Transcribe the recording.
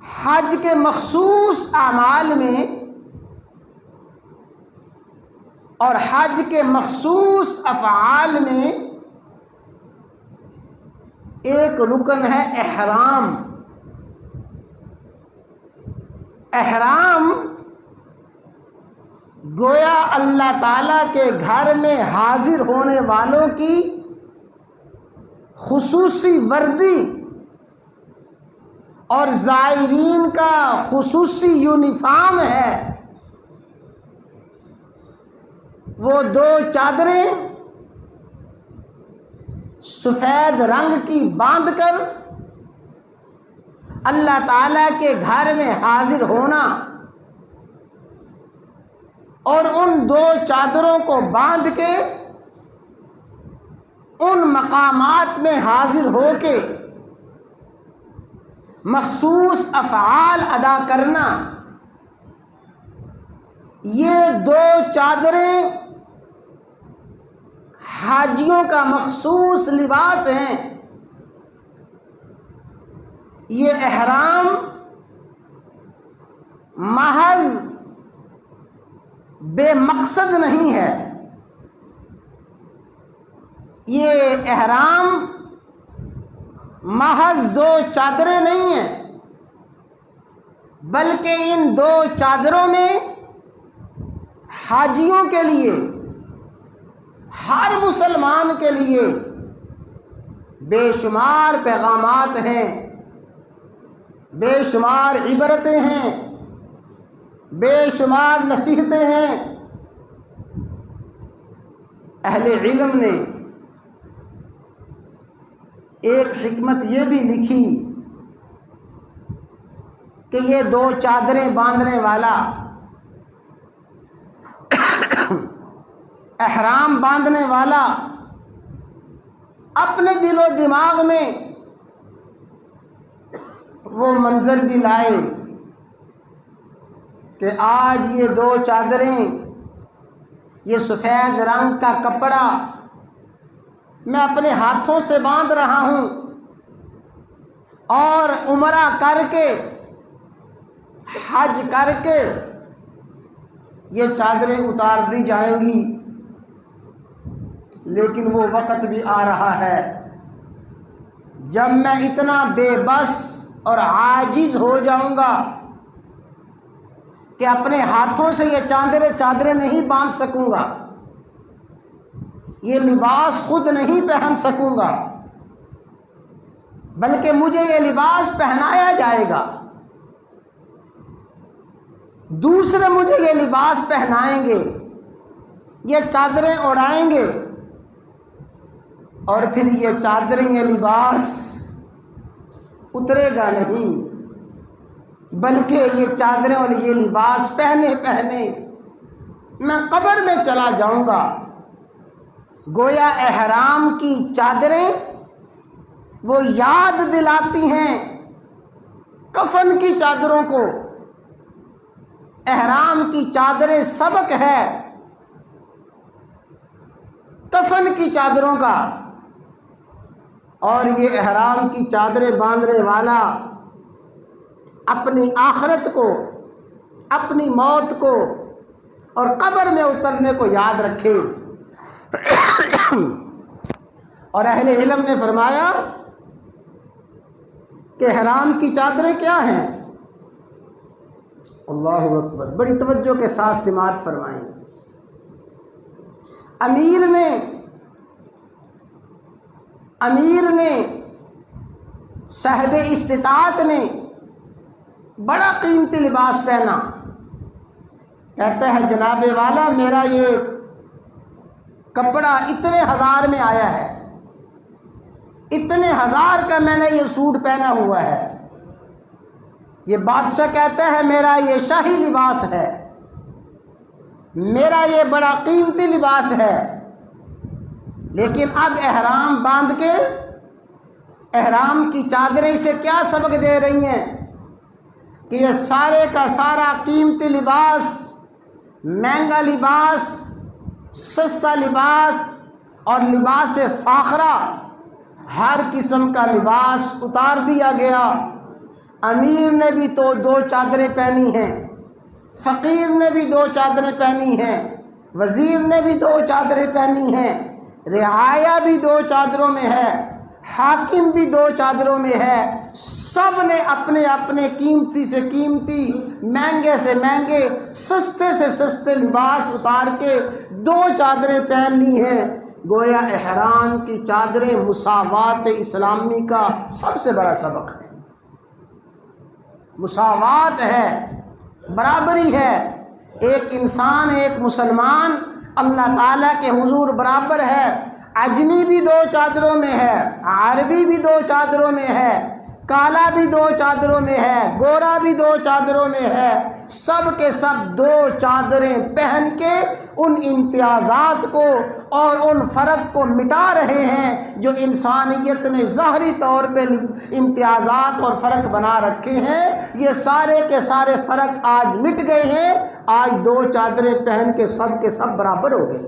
حج کے مخصوص اعمال میں اور حج کے مخصوص افعال میں ایک رکن ہے احرام۔ احرام گویا اللہ تعالیٰ کے گھر میں حاضر ہونے والوں کی خصوصی وردی اور زائرین کا خصوصی یونیفارم ہے۔ وہ دو چادریں سفید رنگ کی باندھ کر اللہ تعالیٰ کے گھر میں حاضر ہونا اور ان دو چادروں کو باندھ کے ان مقامات میں حاضر ہو کے مخصوص افعال ادا کرنا، یہ دو چادریں حاجیوں کا مخصوص لباس ہیں۔ یہ احرام محض بے مقصد نہیں ہے، یہ احرام محض دو چادریں نہیں ہیں، بلکہ ان دو چادروں میں حاجیوں کے لیے، ہر مسلمان کے لیے بے شمار پیغامات ہیں، بے شمار عبرتیں ہیں، بے شمار نصیحتیں ہیں۔ اہل علم نے ایک حکمت یہ بھی لکھی کہ یہ دو چادریں باندھنے والا، احرام باندھنے والا اپنے دل و دماغ میں وہ منظر بھی لائے کہ آج یہ دو چادریں، یہ سفید رنگ کا کپڑا میں اپنے ہاتھوں سے باندھ رہا ہوں اور عمرہ کر کے، حج کر کے یہ چادریں اتار دی جائیں گی، لیکن وہ وقت بھی آ رہا ہے جب میں اتنا بے بس اور عاجز ہو جاؤں گا کہ اپنے ہاتھوں سے یہ چادریں نہیں باندھ سکوں گا، یہ لباس خود نہیں پہن سکوں گا، بلکہ مجھے یہ لباس پہنایا جائے گا، دوسرے مجھے یہ لباس پہنائیں گے، یہ چادریں اڑائیں گے، اور پھر یہ چادریں، یہ لباس اترے گا نہیں، بلکہ یہ چادریں اور یہ لباس پہنے پہنے میں قبر میں چلا جاؤں گا۔ گویا احرام کی چادریں وہ یاد دلاتی ہیں کفن کی چادروں کو، احرام کی چادریں سبق ہے کفن کی چادروں کا، اور یہ احرام کی چادریں باندھنے والا اپنی آخرت کو، اپنی موت کو اور قبر میں اترنے کو یاد رکھے۔ اور اہل علم نے فرمایا کہ احرام کی چادریں کیا ہیں؟ اللہ اکبر، بڑی توجہ کے ساتھ سماعت فرمائیں۔ امیر نے صاحب استطاعت نے بڑا قیمتی لباس پہنا، کہتا ہے جناب والا میرا یہ کپڑا اتنے ہزار میں آیا ہے، اتنے ہزار کا میں نے یہ سوٹ پہنا ہوا ہے۔ یہ بادشاہ کہتا ہے میرا یہ شاہی لباس ہے، میرا یہ بڑا قیمتی لباس ہے، لیکن اب احرام باندھ کے احرام کی چادریں سے کیا سبق دے رہی ہیں کہ یہ سارے کا سارا قیمتی لباس، مہنگا لباس، سستا لباس اور لباس فاخرہ، ہر قسم کا لباس اتار دیا گیا، امیر نے بھی تو 2 چادریں پہنی ہیں، فقیر نے بھی 2 چادریں پہنی ہیں، وزیر نے بھی 2 چادریں پہنی ہیں، رعایا بھی 2 چادروں میں ہے، حاکم بھی 2 چادروں میں ہے۔ سب نے اپنے اپنے قیمتی سے قیمتی، مہنگے سے مہنگے، سستے سے سستے لباس اتار کے 2 چادریں پہن لی ہیں۔ گویا احرام کی چادریں مساوات اسلامی کا سب سے بڑا سبق ہے۔ مساوات ہے، برابری ہے، ایک انسان، ایک مسلمان اللہ تعالیٰ کے حضور برابر ہے۔ اجمی بھی 2 چادروں میں ہے، عربی بھی 2 چادروں میں ہے، کالا بھی 2 چادروں میں ہے، گورا بھی 2 چادروں میں ہے۔ سب کے سب 2 چادریں پہن کے ان امتیازات کو اور ان فرق کو مٹا رہے ہیں جو انسانیت نے ظاہری طور پہ امتیازات اور فرق بنا رکھے ہیں۔ یہ سارے کے سارے فرق آج مٹ گئے ہیں، آج 2 چادریں پہن کے سب برابر ہو گئے۔